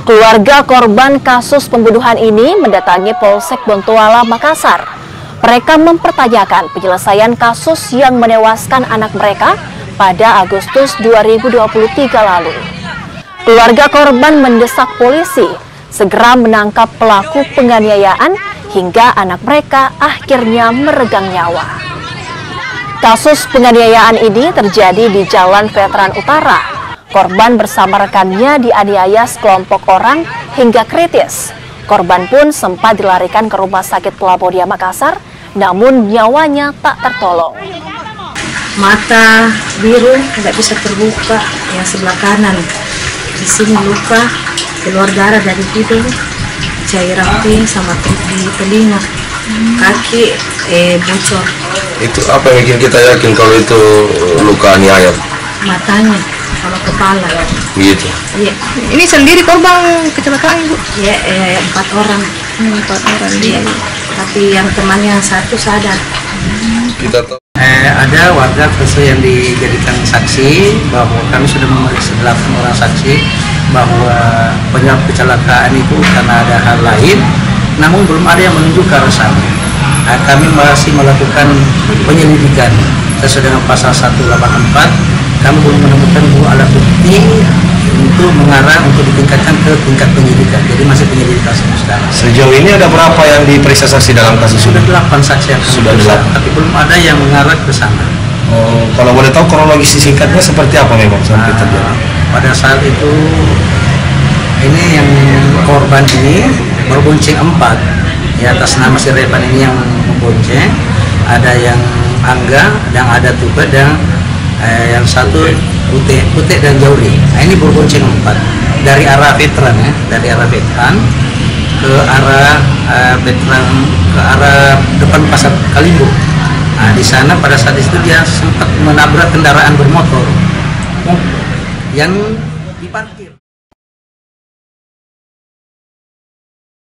Keluarga korban kasus pembunuhan ini mendatangi Polsek Bontoala, Makassar. Mereka mempertanyakan penyelesaian kasus yang menewaskan anak mereka pada Agustus 2023 lalu. Keluarga korban mendesak polisi segera menangkap pelaku penganiayaan hingga anak mereka akhirnya meregang nyawa. Kasus penganiayaan ini terjadi di Jalan Veteran Utara. Korban bersama rekannya dianiaya sekelompok orang hingga kritis. Korban pun sempat dilarikan ke Rumah Sakit Pelabuhan Makassar, namun nyawanya tak tertolong. Mata biru tidak bisa terbuka, yang sebelah kanan. Di sini luka, keluar darah dari hidung, cairan pink sama di telinga, kaki bocor. Itu apa yang bikin kita yakin kalau itu luka aniaya? Matanya sama kepala. Gitu. Iya. Ini sendiri korban kecelakaan, Ibu? Iya, 4 orang. 4 orang. Iya. Tapi yang temannya satu sadar. Kita tahu. Ada warga khusus yang dijadikan saksi bahwa kami sudah memeriksa 8 orang saksi bahwa penyebab kecelakaan itu karena ada hal lain, namun belum ada yang menunjuk ke arah sana. Kami masih melakukan penyelidikan sesuai dengan pasal 184. Kami belum menemukan alat bukti untuk mengarah untuk ditingkatkan ke tingkat penyidikan. Jadi masih penyelidikan saudara. Sejauh ini ada berapa yang diperiksa saksi dalam kasus ini? Sudah 8 saksi yang Sudah 8. tapi belum ada yang mengarah ke sana. Oh, kalau boleh tahu kronologis singkatnya seperti apa memang sampai terjadi? Pada saat itu ini yang korban ini berbonceng 4 ya, atas nama si Revan ini yang membonceng, ada yang Angga dan ada Tuba dan yang satu Putih dan Jauri. Nah, ini berbonceng 4 dari arah veteran ya, dari arah veteran ke arah veteran ke arah depan pasar Kalimbo. Nah, di sana pada saat itu dia sempat menabrak kendaraan bermotor yang diparkir.